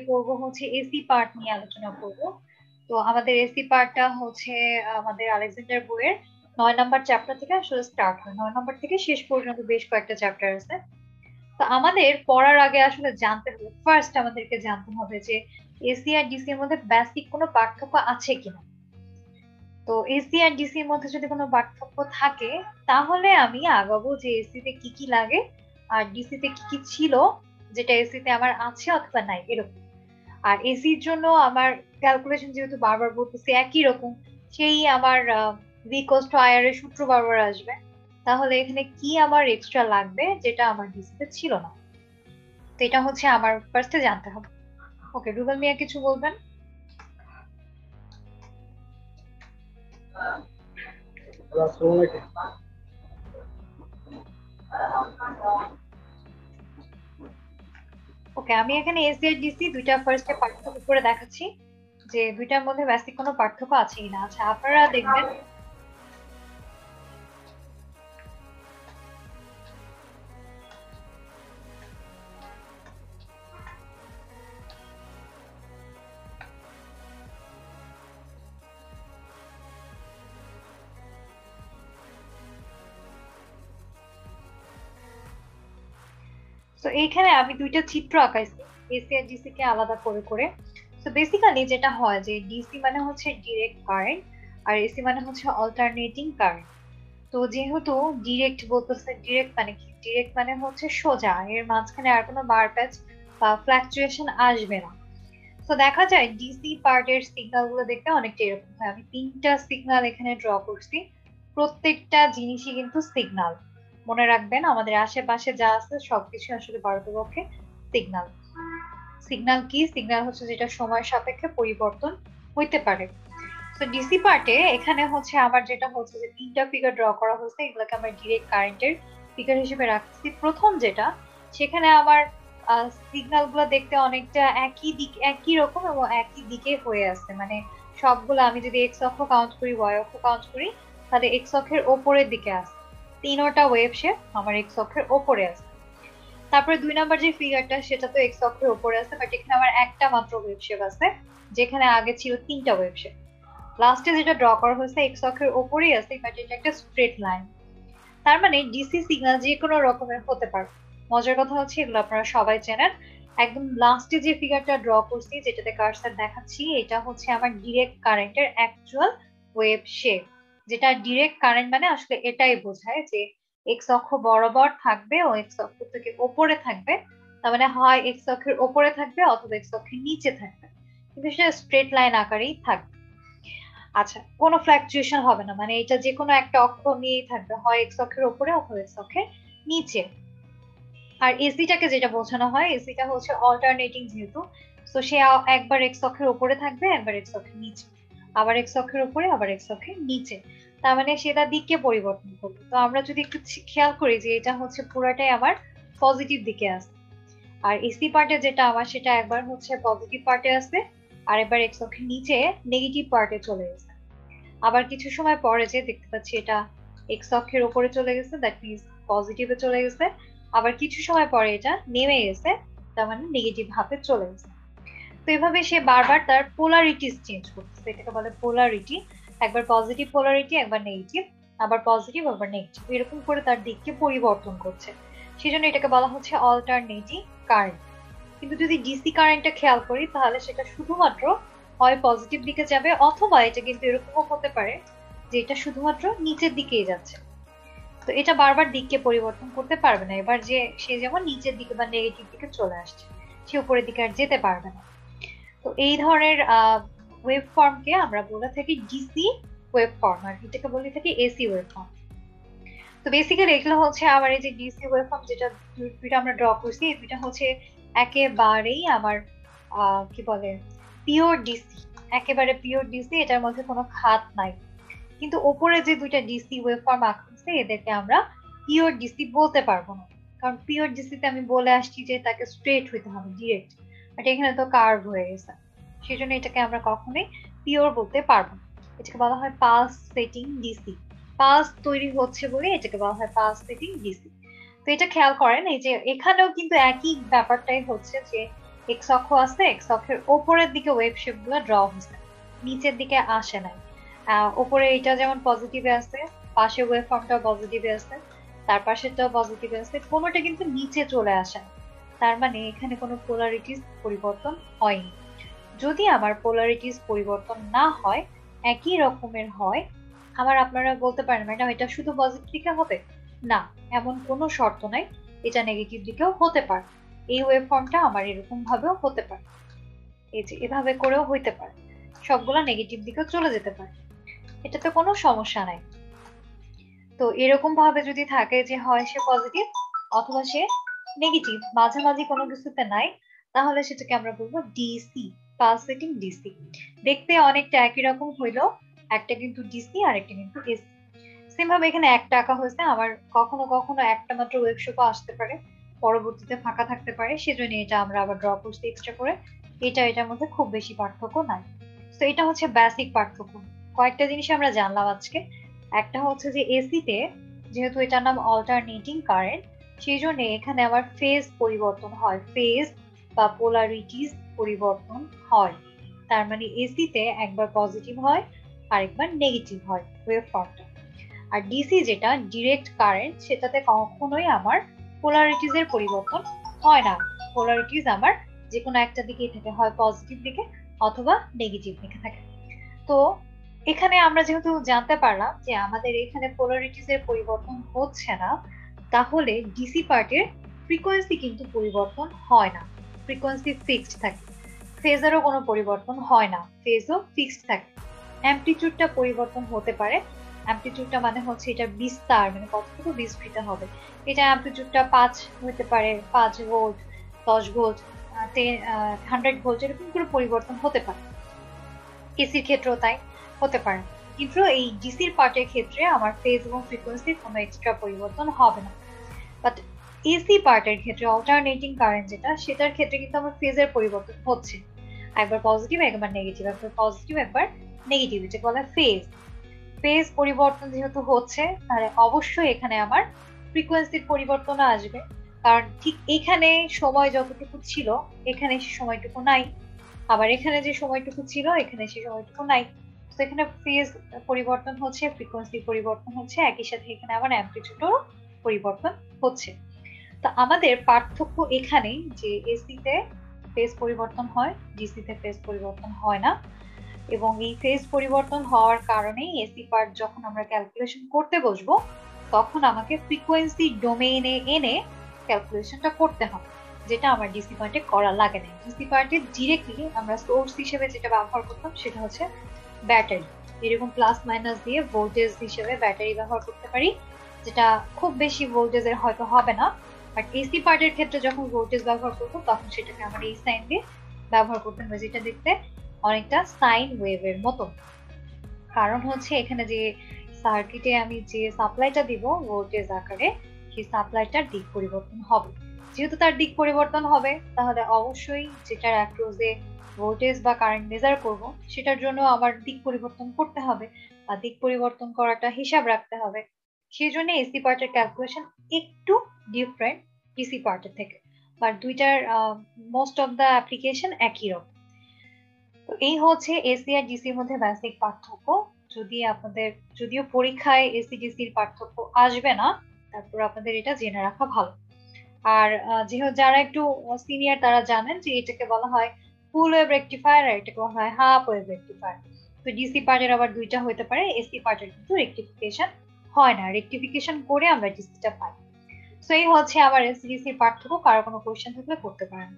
করব হচ্ছে AC part নিয়ে আলোচনা করব। তো আমাদের এসি পার্টটা হচ্ছে আমাদের আলেকজান্ডার বইয়ের 9 নম্বর চ্যাপ্টার থেকে আসলে স্টার্ট হয়। 9 নম্বর থেকে শেষ পর্যন্ত বেশ কয়েকটা চ্যাপ্টার আছে। তো আমাদের পড়ার আগে আসলে জানতে হবে, ফার্স্ট আমাদেরকে জানতে হবে যে এসি আর ডিসি এর মধ্যে বেসিক কোনো পার্থক্য আছে কিনা। তো এসি আর ডিসি এর মধ্যে যদি কোনো পার্থক্য থাকে তাহলে আমি আগাবো যে এসিতে কি কি লাগে আর ডিসিতে কি কি ছিল যেটা এসিতে আমার আছে অথবা নাই এরকম। আর এসির জন্য আমার ক্যালকুলেশন যেহেতু বারবার বলতেছি একই রকম, সেই আমার ভি ইকুয়ালস টু আই আর এর সূত্র বারবার আসবে। তাহলে এখানে কি আমার এক্সট্রা লাগবে যেটা আমার ডিসিতে ছিল না, তো এটা হচ্ছে আমার ফার্স্টে জানতে হবে। ওকে, রুবেল মিয়া কিছু বলবেন? ওকে, আমি এখানে এসি আর ডিসি দুইটা ফার্স্টে পার্থক্য করে দেখাচ্ছি যে দুইটার মধ্যে বেসিক কোনো পার্থক্য আছে কিনা। আচ্ছা, আপনারা দেখবেন তো এইখানে আমি দুইটা চিত্র আঁকাইছি এসি আর ডিসি কে আলাদা করে করে। তো বেসিক্যালি যেটা হয় যে ডিসি মানে হচ্ছে ডিরেক্ট কারেন্ট আর এসি মানে হচ্ছে অল্টারনেটিং কারেন্ট। তো যেহেতু ডিরেক্ট বলতেছে, ডিরেক্ট মানে কি? ডিরেক্ট মানে হচ্ছে সোজা, এর মাঝখানে আর কোনো বার প্যাচ বা ফ্লাকচুয়েশন আসবে না। তো দেখা যায় ডিসি পার্টের সিগন্যাল গুলো দেখতে অনেকটা এরকম হয়। আমি 3টা সিগন্যাল এখানে ড্র করছি, প্রত্যেকটা জিনিসই কিন্তু সিগন্যাল। মনে রাখবেন আমাদের আশেপাশে যা আছে সবকিছু আসলে প্রকৃতপক্ষে সিগন্যাল। সিগন্যাল কি? সিগন্যাল হচ্ছে যেটা সময় সাপেক্ষে পরিবর্তন হইতে পারে। তো ডিসি পার্টে এখানে হচ্ছে আমার যেটা হচ্ছে যে 3টা ফিগার ড্র করা হয়েছে, এগুলোকে আমরা ডিরেক্ট কারেন্টের ফিগার হিসেবে রাখছি। প্রথম যেটা, সেখানে আমার সিগন্যাল গুলো দেখতে অনেকটা একই রকম এবং একই দিকে হয়ে আছে। মানে সবগুলো আমি যদি এক্স অক্ষ কাউন্ট করি, ওয়াই অক্ষ কাউন্ট করি, তাহলে এক্স অক্ষের ওপরের দিকে আছে। 3টা ওয়েভ শেপ আমার এক্স অক্ষের ওপরে আছে। তারপরে 2 নম্বর যে ফিগারটা, সেটা তো এক্স অক্ষের ওপরে আছে, বাট এখানে আমার একটা মাত্র ওয়েভ শেপ আছে, যেখানে আগে ছিল 3টা ওয়েভ শেপ। লাস্টে যেটা ড্র করা হয়েছে এক্স অক্ষের ওপরেই আছে, বাট এটা একটা স্ট্রেট লাইন। তার মানে ডিসি সিগন্যাল যে কোনো রকমের হতে পারে। মজার কথা হচ্ছে এগুলো আপনারা সবাই চেনেন। একদম লাস্টে যে ফিগারটা ড্র করছি, যেটাতে কার্সার দেখাচ্ছি, এটা হচ্ছে আমার ডিরেক্ট কারেন্টের অ্যাকচুয়াল ওয়েভ শেপ। যেটা ডিরেক্ট কারেন্ট মানে আসলে এটাই বোঝায় যে এক্স অক্ষ বরাবর থাকবে ও এক্স অক্ষ থেকে ওপরে থাকবে। তার মানে হয় এক্স অক্ষের ওপরে থাকবে অথবা এক্স অক্ষের নিচে থাকবে, কিন্তু সেটা স্ট্রেট লাইন আকারেই থাকবে। আচ্ছা, কোনো ফ্ল্যাকচুয়েশন হবে না, মানে এটা যে কোনো একটা অক্ষ নিয়েই থাকবে, হয় এক্স অক্ষের উপরে অথবা এক্স অক্ষের নিচে। আর এসিটাকে যেটা বোঝানো হয়, এসিটা হচ্ছে অল্টারনেটিং যেহেতু, তো সে একবার এক্স অক্ষের উপরে থাকবে, একবার এক্স অক্ষের নিচে, আবার এক্স অক্ষের উপরে, আবার এক্স অক্ষের নিচে। তার মানে সেটা দিককে পরিবর্তন করবে। তো আমরা যদি একটু খেয়াল করি যে এটা হচ্ছে পুরাটাই আমার পজিটিভ দিকে আছে। আর এসি পার্টে যেটা আমার, সেটা একবার হচ্ছে পজিটিভ পার্টে আছে, আর এবার এক্স অক্ষের নিচে নেগেটিভ পার্টে চলে গেছে। আবার কিছু সময় পরে যে দেখতে পাচ্ছি এটা এক্স অক্ষের উপরে চলে গেছে, দ্যাট মিনস পজিটিভে চলে গেছে। আবার কিছু সময় পরে এটা নেমে গেছে, তার মানে নেগেটিভ হাফে চলে গেছে। তো এভাবে সে বারবার তার পোলারিটিস চেঞ্জ করতেছে, এটাকে বলে পোলারিটি। একবার পজিটিভ পোলারিটি, একবার নেগেটিভ, আবার পজিটিভ, আবার নেগেটিভ, এরকম করে তার দিককে পরিবর্তন করছে। সেজন্য এটাকে বলা হচ্ছে অল্টারনেটিং কারেন্ট। কিন্তু যদি ডিসি কারেন্টটা খেয়াল করি, তাহলে সেটা শুধুমাত্র হয় পজিটিভ দিকে যাবে, অথবা এটা কিন্তু এরকমও হতে পারে যে এটা শুধুমাত্র নিচের দিকেই যাচ্ছে। তো এটা বারবার দিককে পরিবর্তন করতে পারবে না। এবার যে সে যেমন নিচের দিকে বা নেগেটিভ দিকে চলে আসছে, সে উপরের দিকে আর যেতে পারবে না। তো এই ধরনের ওয়েভ ফর্মকে আমরা বলে থাকি ডিসি ওয়েভ ফর্ম, আর এটাকে বলে থাকি এসি ওয়েভ ফর্ম। তো বেসিক্যালি এগুলো হচ্ছে আমার এই যে ডিসি ওয়েভ ফর্ম যেটা দুইটা আমরা ড্র করছি, এই দুইটা হচ্ছে একেবারেই আমার কি বলে পিওর ডিসি, একেবারে পিওর ডিসি, এটার মধ্যে কোনো খাত নাই। কিন্তু ওপরে যে দুইটা ডিসি ওয়েভ ফর্ম আঁকা হচ্ছে, এদেরকে আমরা পিওর ডিসি বলতে পারবো না, কারণ পিওর ডিসিতে আমি বলে আসছি যে তাকে স্ট্রেট হইতে হবে, ডিরেক্ট, বাট এখানে তো কার্ভ হয়ে গেছে। সেই জন্য এটাকে আমরা কখনোই পিওর বলতে পারবো না। এটাকে বলা হয় পালস সেটিং ডিসি। পালস তৈরি হচ্ছে বলে এটাকে বলা হয় পালস সেটিং ডিসি। তো এটা খেয়াল করেন, এই যে এখানেও কিন্তু একই ব্যাপারটাই হচ্ছে যে এক্স অক্ষ আছে, এক্স অক্ষের ওপরের দিকে ওয়েভ শেপ গুলো ড্র হয়েছে, নিচের দিকে আসে নাই। ওপরে এটা যেমন পজিটিভে আছে, পাশে ওয়েভ ফর্মটা পজিটিভে আছে, তার পাশেরটাও পজিটিভে আছে, কোনোটা কিন্তু নিচে চলে আসে না। তার মানে এখানে কোনো পোলারিটিস পরিবর্তন হয়নি। যদি আমার পোলারিটিস পরিবর্তন না হয়, একই রকমের হয়, আবার আপনারা বলতে পারেন ম্যাডাম এটা শুধু পজিটিভ দিকে হবে, না, এমন কোনো শর্ত নাই, এটা নেগেটিভ দিকেও হতে পারে। এই ওয়েভ ফর্মটা আমার এরকম ভাবেও হতে পারে, এই যে এভাবে করেও হইতে পারে, সবগুলা নেগেটিভ দিকেও চলে যেতে পারে, এটাতে কোনো সমস্যা নাই। তো এরকম ভাবে যদি থাকে যে হয় সে পজিটিভ অথবা সে নেগেটিভ, মাঝামাঝি কোনো কিছুতে নাই, তাহলে সেটাকে আমরা বলবো ডিসি, পালসেটিং ডিসি। দেখতে অনেকটা একই রকম হইলো, একটা কিন্তু ডিসি আর একটা কিন্তু এসি। সেম ভাবে এখানে একটা আঁকা হয়েছে, আবার কখনো কখনো একটা মাত্র ওয়েবশেপও আসতে পারে, পরবর্তীতে ফাঁকা থাকতে পারে, সেজন্য এটা আমরা আবার ড্র করছি এক্সট্রা করে। এটার মধ্যে খুব বেশি পার্থক্য নাই। তো এটা হচ্ছে বেসিক পার্থক্য। কয়েকটা জিনিস আমরা জানলাম আজকে। একটা হচ্ছে যে এসিতে যেহেতু এটার নাম অল্টারনেটিং কারেন্ট, সেই জন্য এখানে আবার ফেজ পরিবর্তন হয়, ফেজ বা পোলারিটিস পরিবর্তন হয়। তার মানে এসিতে একবার পজিটিভ হয় আরেকবার নেগেটিভ হয় ওয়েভ ফর্মটা। আর ডিসি যেটা ডিরেক্ট কারেন্ট, সেটাতে কখনোই আমার পোলারিটিস এর পরিবর্তন হয় না। পোলারিটিস আমার যে কোনো একটা দিকেই থাকে, হয় পজিটিভ দিকে অথবা নেগেটিভ দিকে থাকে। তো এখানে আমরা যেহেতু জানতে পারলাম যে আমাদের এখানে পোলারিটিস এর পরিবর্তন হচ্ছে না, তাহলে ডিসি পার্টের ফ্রিকোয়েন্সি কিন্তু পরিবর্তন হয় না, ফ্রিকোয়েন্সি ফিক্সড থাকে। ফেজেরও কোনো পরিবর্তন হয় না, ফেজও ফিক্সড থাকে। অ্যামপ্লিটিউডটা পরিবর্তন হতে পারে, অ্যামপ্লিটিউডটা মানে হচ্ছে এটা বিস্তার, মানে কতটুকু বিস্তৃত হবে। এটা অ্যামপ্লিটিউডটা 5 হতে পারে, 5 ভোল্ট, 10 ভোল্ট, 100 ভোল্ট, এরকম করে পরিবর্তন হতে পারে। এসির ক্ষেত্রেও তাই হতে পারে। কিন্তু এই ডিসির পার্টের ক্ষেত্রে আমার ফেজ এবং ফ্রিকোয়েন্সির কোনো এক্সট্রা পরিবর্তন হবে না। বাট এসি পার্টের ক্ষেত্রে অল্টারনেটিং কারেন্ট যেটা, সেটার ক্ষেত্রে কিন্তু আমার ফেজের পরিবর্তন হচ্ছে, একবার পজিটিভ একবার নেগেটিভ, একবার পজিটিভ একবার নেগেটিভ, যেটা বলে ফেজ। ফেজ পরিবর্তন যেহেতু হচ্ছে, তাহলে অবশ্যই এখানে আমার ফ্রিকোয়েন্সির পরিবর্তন আসবে। কারণ ঠিক এখানে সময় যতটুকু ছিল এখানে সে সময়টুকু নাই, আবার এখানে যে সময়টুকু ছিল এখানে সে সময়টুকু নাই। তো এখানে ফেজ পরিবর্তন হচ্ছে, ফ্রিকোয়েন্সি পরিবর্তন হচ্ছে, একই সাথে এখানে আবার অ্যামপ্লিটিউডও পরিবর্তন হচ্ছে। তো আমাদের পার্থক্য এখানেই যে এসিতে ফেজ পরিবর্তন হয়, ডিসিতে ফেজ পরিবর্তন হয় না। এবং এই ফেজ পরিবর্তন হওয়ার কারণেই এসি পার্ট যখন আমরা ক্যালকুলেশন করতে বসবো, তখন আমাকে ফ্রিকোয়েন্সি ডোমেইনে এনে ক্যালকুলেশনটা করতে হবে, যেটা আমার ডিসি পার্টে করা লাগে না। ডিসি পার্টে ডিরেক্টলি আমরা সোর্স হিসেবে যেটা ব্যবহার করতাম সেটা হচ্ছে ব্যাটারি। এরকম প্লাস মাইনাস দিয়ে ভোল্টেজ হিসেবে ব্যাটারি ব্যবহার করতে পারি, যেটা খুব বেশি ভোল্টেজের হয়তো হবে না। বাট এসি পার্টের ক্ষেত্রে যখন ভোল্টেজ ব্যবহার করবো তখন সেটাকে আমরা এই সাইন দিয়ে ব্যবহার করতে হবে, যেটা দেখতে অনেকটা সাইন ওয়েভের মতো। কারণ হচ্ছে এখানে যে সার্কিটে আমি যে সাপ্লাইটা দিব ভোল্টেজ আকারে, সেই সাপ্লাইটার দিক পরিবর্তন হবে। যেহেতু তার দিক পরিবর্তন হবে, তাহলে অবশ্যই যেটার অ্যাক্রোসে ভোল্টেজ বা কারেন্ট মেজার করব, সেটার জন্য আমার দিক পরিবর্তন করতে হবে, বা দিক পরিবর্তন করাটা হিসাব রাখতে হবে। সেই জন্য এসি পার্টের ক্যালকুলেশন একটু ডিফারেন্ট ডিসি পার্টের থেকে, বাট দুইটার মোস্ট অফ দা অ্যাপ্লিকেশন একই রকম। তো এই হচ্ছে এসি আর ডিসির মধ্যে বেসিক পার্থক্য। যদি আপনাদের, যদিও পরীক্ষায় এসি ডিসির পার্থক্য আসবে না, তারপর আপনাদের এটা জেনে রাখা ভালো। আর যেহেতু যারা একটু সিনিয়র তারা জানেন যে এটাকে বলা হয় ফুল ওয়েভ রেকটিফায়ার আর এটাকে বলা হয় হাফ ওয়েভ রেকটিফায়ার। তো ডিসি পার্টের আবার দুইটা হতে পারে, এসি পার্টের কিন্তু রেকটিফিকেশন হয় না, রেকটিফিকেশন করে আমরা ডিসিটা পাই। তো এই হচ্ছে আবার এসি ডিসির পার্থক্য। কারো কোনো কোয়েশ্চেন থাকলে করতে পারেন।